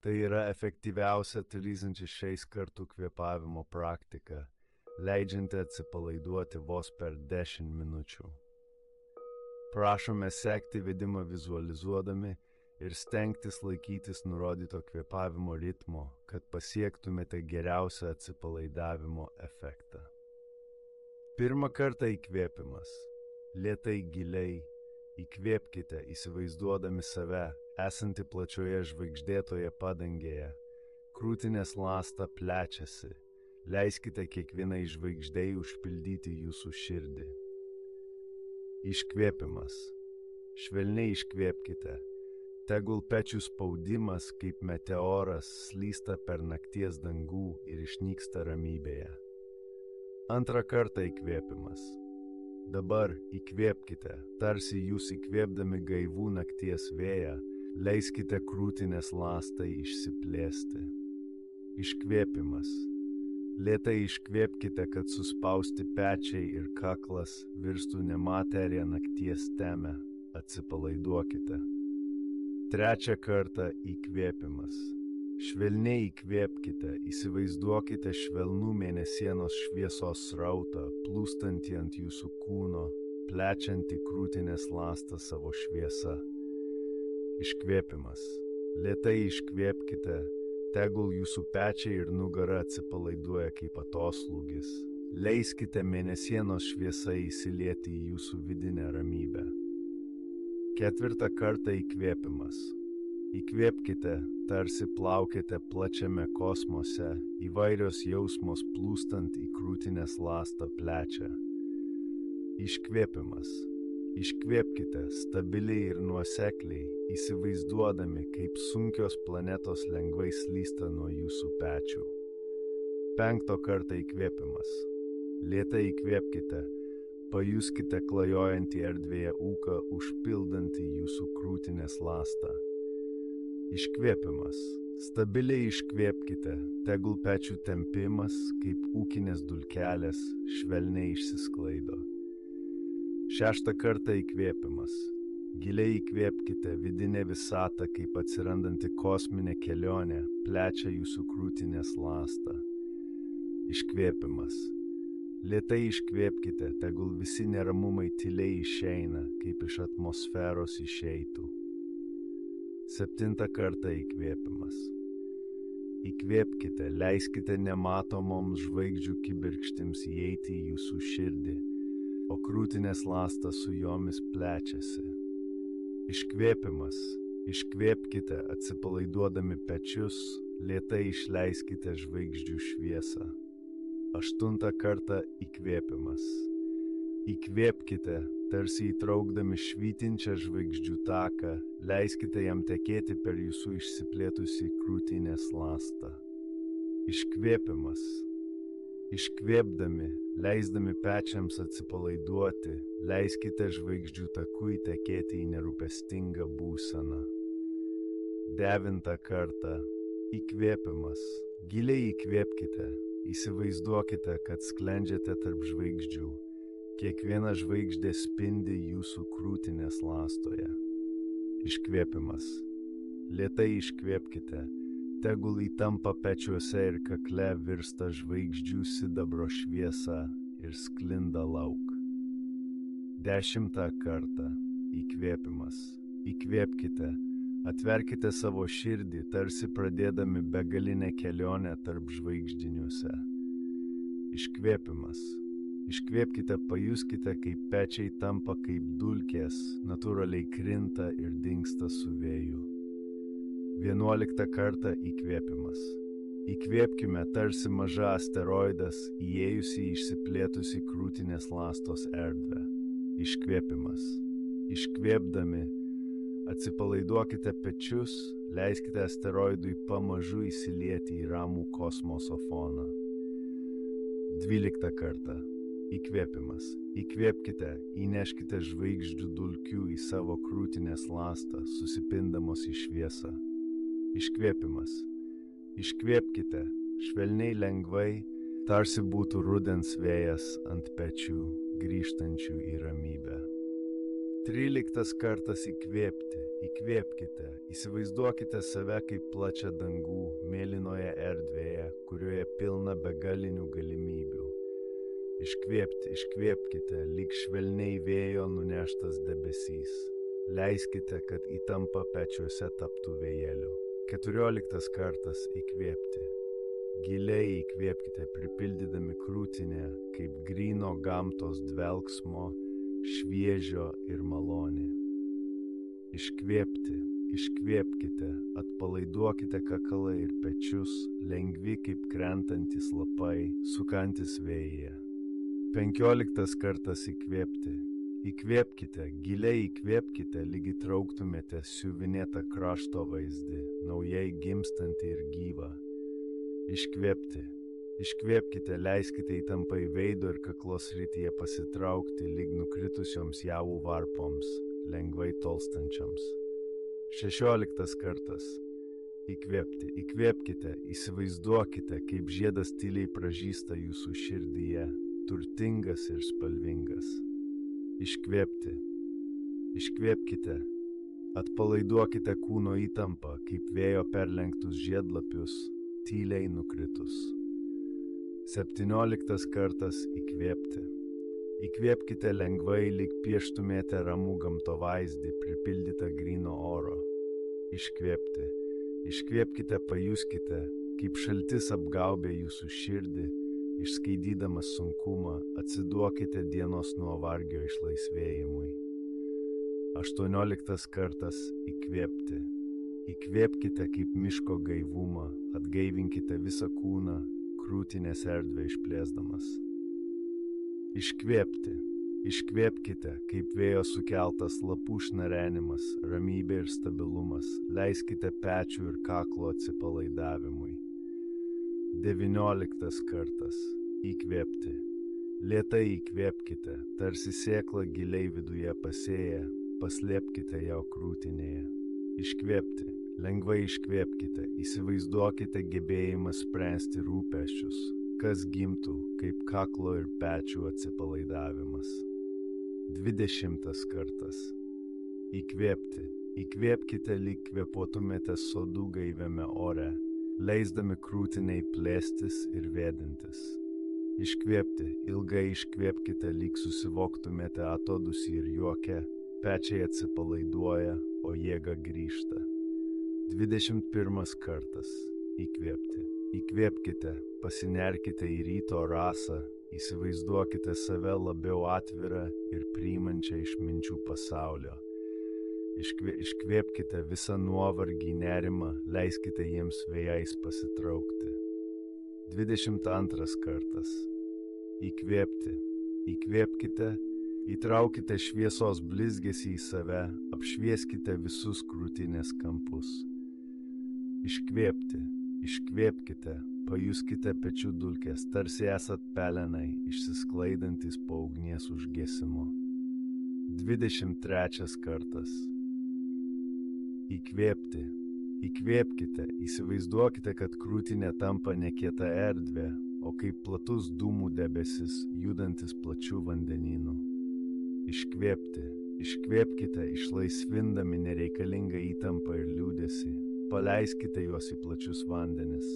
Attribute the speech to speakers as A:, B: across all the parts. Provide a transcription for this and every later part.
A: Tai yra efektyviausia 36 kartų kvėpavimo praktika, leidžianti atsipalaiduoti vos per 10 minučių. Prašome sekti vedimą vizualizuodami ir stengtis laikytis nurodyto kvėpavimo ritmo, kad pasiektumėte geriausią atsipalaidavimo efektą. Pirmą kartą įkvėpimas. Lėtai giliai įkvėpkite, įsivaizduodami save, esantį plačioje žvaigždėtoje padangėje. Krūtinės ląsta plečiasi. Leiskite kiekvienai žvaigždei užpildyti jūsų širdį. Iškvėpimas. Švelniai iškvėpkite. Tegul pečių spaudimas kaip meteoras slysta per nakties dangų ir išnyksta ramybėje. Antrą kartą įkvėpimas. Dabar įkvėpkite, tarsi jūs įkvėpdami gaivų nakties vėją, leiskite krūtinės ląstai išsiplėsti. Iškvėpimas. Lėtai iškvėpkite, kad suspausti pečiai ir kaklas virstų ne materija nakties teme. Atsipalaiduokite. Trečią kartą įkvėpimas. Švelniai įkvėpkite, įsivaizduokite švelnų mėnesienos šviesos srautą, plūstantį ant jūsų kūno, plečiantį krūtinės ląstą savo šviesą. Iškvėpimas. Lėtai iškvėpkite, tegul jūsų pečiai ir nugara atsipalaiduoja kaip atoslūgis. Leiskite mėnesienos šviesai įsilieti į jūsų vidinę ramybę. Ketvirtą kartą įkvėpimas. Įkvėpkite, tarsi plaukite plačiame kosmose, įvairios jausmos plūstant į krūtinės ląstą plečia. Iškvėpimas. Iškvėpkite stabiliai ir nuosekliai, įsivaizduodami, kaip sunkios planetos lengvai slysta nuo jūsų pečių. Penkto kartą įkvėpimas. Lėtai įkvėpkite, pajuskite klajojantį erdvėje ūką užpildantį jūsų krūtinės ląstą. Iškvėpimas. Stabiliai iškvėpkite, tegul pečių tempimas, kaip ūkinės dulkelės, švelniai išsisklaido. Šeštą kartą įkvėpimas. Giliai įkvėpkite, vidinė visata, kaip atsirandanti kosminė kelionė, plečia jūsų krūtinės ląstą. Iškvėpimas. Lėtai iškvėpkite, tegul visi neramumai tyliai išeina, kaip iš atmosferos išeitų. Septintą kartą įkvėpimas. Įkvėpkite, leiskite nematomoms žvaigždžių kibirkštims įeiti į jūsų širdį, o krūtinės ląsta su jomis plečiasi. Iškvėpimas. Iškvėpkite, atsipalaiduodami pečius, lėtai išleiskite žvaigždžių šviesą. Aštuntą kartą įkvėpimas. Įkvėpkite, tarsi įtraukdami švytinčią žvaigždžių taką, leiskite jam tekėti per jūsų išsiplėtusį krūtinės ląstą. Iškvėpimas. Iškvėpdami, leisdami pečiams atsipalaiduoti, leiskite žvaigždžių takui tekėti į nerūpestingą būseną. Devintą kartą įkvėpimas. Giliai įkvėpkite, įsivaizduokite, kad sklendžiate tarp žvaigždžių. Kiekviena žvaigždė spindi jūsų krūtinės ląstoje. Iškvėpimas. Lėtai iškvėpkite, tegul įtampa pečiuose ir kakle virsta žvaigždžių sidabro šviesa ir sklinda lauk. Dešimtą kartą įkvėpimas. Įkvėpkite, atverkite savo širdį, tarsi pradėdami begalinę kelionę tarp žvaigždiniuose. Iškvėpimas. Iškvėpkite, pajuskite, kaip pečiai tampa kaip dulkės, natūraliai krinta ir dingsta su vėju. 11 kartą įkvėpimas. Įkvėpkime, tarsi maža asteroidas įėjusi į išsiplėtusi krūtinės ląstos erdvę. Iškvėpimas. Iškvėpdami, atsipalaiduokite pečius, leiskite asteroidui pamažu įsilieti į ramų kosmoso foną. 12 kartą. Įkvėpimas. Įkvėpkite, įneškite žvaigždžių dulkių į savo krūtinės ląstą, susipindamos į šviesą. Iškvėpimas. Iškvėpkite, švelniai lengvai, tarsi būtų rudens vėjas ant pečių, grįžtančių į ramybę. 13 kartas įkvėpti. Įkvėpkite, įsivaizduokite save kaip plačią dangų, mėlynoje erdvėje, kurioje pilna begalinių galimybių. Iškvėpkite, lyg švelniai vėjo nuneštas debesys. Leiskite, kad įtampa pečiuose taptų vėjeliu. 14 kartas įkvėpti. Giliai įkvėpkite, pripildydami krūtinę, kaip gryno gamtos dvelksmo, šviežio ir malonė. Iškvėpkite, atpalaiduokite kakalą ir pečius, lengvi kaip krentantis lapai, sukantis vėjyje. 15 kartas įkvėpti. Įkvėpkite, giliai įkvėpkite, lyg įtrauktumėte siuvinėtą kraštovaizdį, naujai gimstantį ir gyvą. Iškvėpkite, leiskite įtampai veido ir kaklos srityje pasitraukti, lyg nukritusioms javų varpoms, lengvai tolstančiams. 16 kartas. Įkvėpkite, įsivaizduokite, kaip žiedas tyliai pražysta jūsų širdyje, turtingas ir spalvingas. Iškvėpkite, atpalaiduokite kūno įtampą, kaip vėjo perlenktus žiedlapius, tyliai nukritus. 17 kartas įkvėpti. Įkvėpkite lengvai, lyg pieštumėte ramų gamtovaizdį, pripildytą gryno oro. Iškvėpkite, pajuskite, kaip šaltis apgaubė jūsų širdį, išskaidydamas sunkumą, atsiduokite dienos nuovargio išlaisvėjimui. 18 kartas įkvėpti. Įkvėpkite kaip miško gaivumą, atgaivinkite visą kūną, krūtinės erdvę išplėsdamas. Iškvėpkite, kaip vėjo sukeltas lapų šnarenimas, ramybė ir stabilumas, leiskite pečių ir kaklo atsipalaidavimui. 19 kartas įkvėpti. Lėtai įkvėpkite, tarsi sėkla giliai viduje pasėję, paslėpkite ją krūtinėje. Iškvėpti, lengvai iškvėpkite, įsivaizduokite gebėjimą spręsti rūpesčius, kas gimtų kaip kaklo ir pečių atsipalaidavimas. 20 kartas įkvėpkite, lyg kvėpuotumėte sodų gaiviame ore, leisdami krūtiniai plėstis ir vėdintis. Ilgai iškvėpkite, lyg susivoktumėte atodūsį ir juokę, pečiai atsipalaiduoja, o jėga grįžta. 21 kartas įkvėpkite, pasinerkite į ryto rasą, įsivaizduokite save labiau atvirą ir priimančią išminčių pasaulio. Iškvėpkite visą nuovargį, nerimą, leiskite jiems vėjais pasitraukti. 22 kartas įkvėpkite, įtraukite šviesos blizgesį į save, apšvieskite visus krūtinės kampus. Iškvėpkite, pajuskite pečių dulkes, tarsi esat pelenai, išsisklaidantis po ugnies užgesimo. 23 kartas įkvėpkite, įsivaizduokite, kad krūtinė tampa ne kieta erdvė, o kaip platus dūmų debesis, judantis plačių vandenynų. Iškvėpkite, išlaisvindami nereikalingą įtampą ir liūdesį, paleiskite juos į plačius vandenis,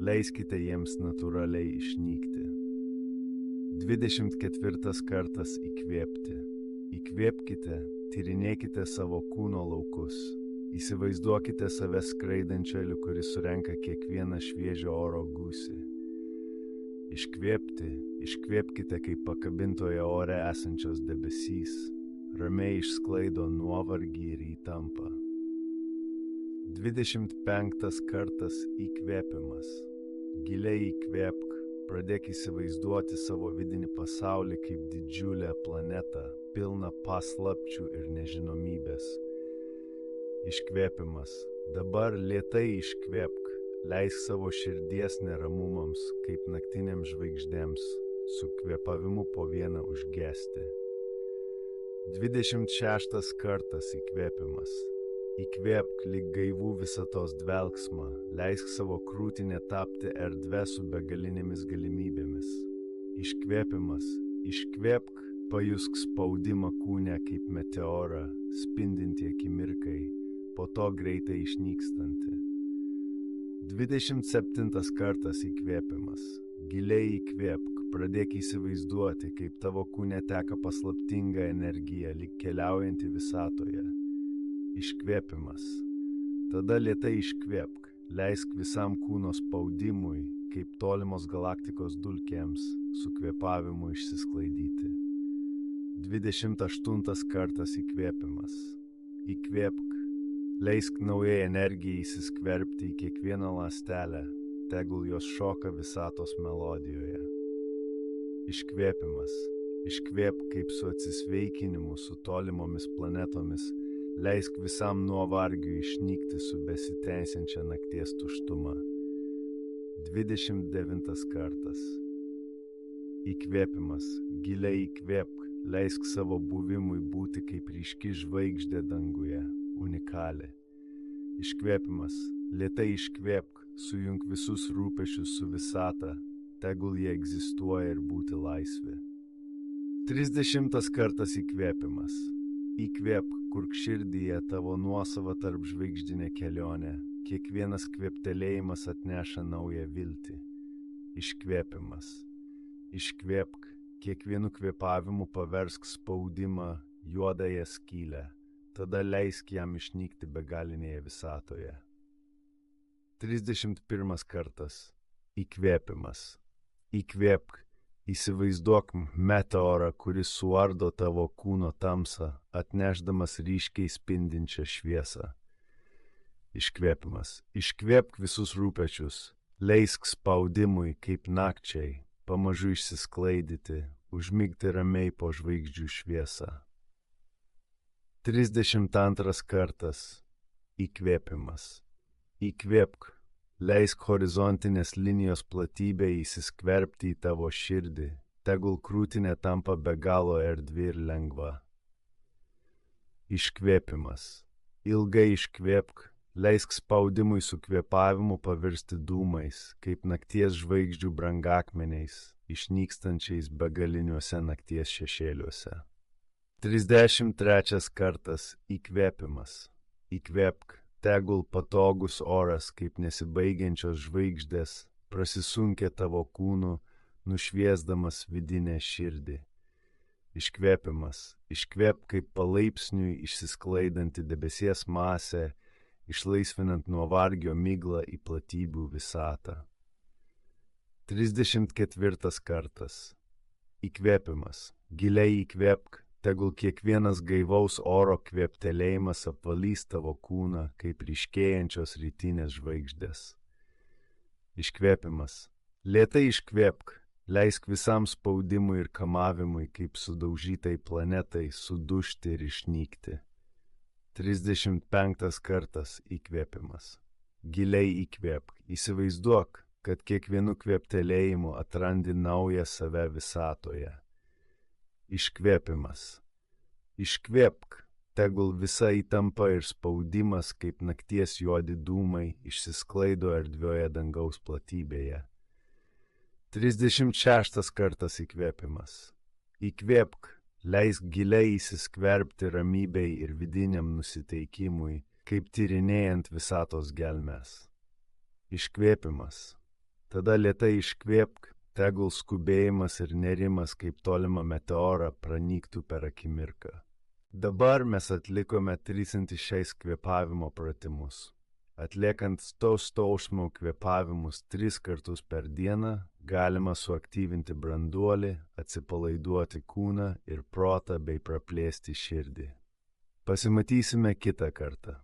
A: leiskite jiems natūraliai išnykti. 24 kartas įkvėpkite, tyrinėkite savo kūno laukus, įsivaizduokite save skraidančiuoliu, kuris surenka kiekvieną šviežio oro gūsį. Iškvėpkite, kaip pakabintoje ore esančios debesys, ramiai išsklaido nuovargį ir įtampą. 25 kartas įkvėpimas. Giliai įkvėpk, pradėk įsivaizduoti savo vidinį pasaulį kaip didžiulę planetą, pilną paslapčių ir nežinomybės. Iškvėpimas. Dabar lėtai iškvėpk. Leisk savo širdies neramumams, kaip naktiniams žvaigždėms, su kvėpavimu po vieną užgesti. 26 kartas įkvėpimas. Įkvėpk lyg gaivų visatos dvelksmą, leisk savo krūtinę tapti erdve su begalinėmis galimybėmis. Iškvėpimas. Iškvėpk, Pajusk spaudimą kūne kaip meteorą, spindintį akimirkai, po to greitai išnykstantį. 27 kartas įkvėpimas. Giliai įkvėpk, pradėk įsivaizduoti, kaip tavo kūne teka paslaptinga energija, lyg keliaujanti visatoje. Iškvėpimas. Tada lėtai iškvėpk, leisk visam kūno spaudimui, kaip tolimos galaktikos dulkėms, su kvėpavimu išsisklaidyti. 28 kartas įkvėpimas. Įkvėpk, leisk naujai energijai įsiskverbti į kiekvieną ląstelę, tegul jos šoka visatos melodijoje. Iškvėpimas. Iškvėpk kaip su atsisveikinimu su tolimomis planetomis, leisk visam nuovargiui išnykti su besitęsiančia nakties tuštuma. 29 kartas. Įkvėpimas. Giliai įkvėpk, leisk savo buvimui būti kaip ryški žvaigždė danguje, unikali. Iškvėpimas. Lėtai iškvėpk, sujunk visus rūpesčius su visata, tegul jie egzistuoja ir būti laisvi. 30 kartas įkvėpimas. Įkvėpk, kurk širdyje tavo nuosava tarp žvaigždinė kelionė, kiekvienas kvėptelėjimas atneša naują viltį. Iškvėpimas. Iškvėpk, kiekvienu kvėpavimu paversk spaudimą juodąją skylę, tada leisk jam išnykti begalinėje visatoje. 31 kartas. Įkvėpimas. Įkvėpk, įsivaizduok meteorą, kuris suardo tavo kūno tamsą, atnešdamas ryškiai spindinčią šviesą. Iškvėpimas. Iškvėpk visus rūpečius, leisk spaudimui kaip nakčiai, pamažu išsisklaidyti, užmigti ramiai po žvaigždžių šviesą. 32 kartas. Įkvėpimas. Įkvėpk, leisk horizontinės linijos platybėje įsiskverbti į tavo širdį, tegul krūtinė tampa be galo erdvi ir lengva. Iškvėpimas. Ilgai iškvėpk, leisk spaudimui su kvėpavimu pavirsti dūmais, kaip nakties žvaigždžių brangakmeniais, išnykstančiais begaliniuose nakties šešėliuose. 33 kartas. Įkvėpimas. Įkvėpk, tegul patogus oras, kaip nesibaigiančios žvaigždės, prasisunkia tavo kūnu, nušviesdamas vidinę širdį. Iškvėpimas. Iškvėpk kaip palaipsniui išsisklaidanti debesies masė, išlaisvinant nuovargio miglą į platybių visatą. 34 kartas. Įkvėpimas. Giliai įkvėpk, tegul kiekvienas gaivaus oro kvėptelėjimas apvalys tavo kūną kaip ryškėjančios rytinės žvaigždės. Iškvėpimas. Lėtai iškvėpk, leisk visam spaudimui ir kamavimui kaip sudaužytai planetai sudužti ir išnykti. 35 kartas. Įkvėpimas. Giliai įkvėpk, įsivaizduok, kad kiekvienu kvėptelėjimu atrandi naują save visatoje. Iškvėpimas. Iškvėpk, tegul visa įtampa ir spaudimas kaip nakties juodi dūmai išsisklaido erdvioje dangaus platybėje. 36 kartas. Įkvėpimas. Įkvėpk, leisk giliai įsiskverbti ramybei ir vidiniam nusiteikimui, kaip tyrinėjant visatos gelmes. Iškvėpimas. Tada lėtai iškvėpk, tegul skubėjimas ir nerimas kaip tolima meteora pranyktų per akimirką. Dabar mes atlikome 36 kvėpavimo pratimus. Atliekant stausmo kvėpavimus 3 kartus per dieną, galima suaktyvinti branduolį, atsipalaiduoti kūną ir protą bei praplėsti širdį. Pasimatysime kitą kartą.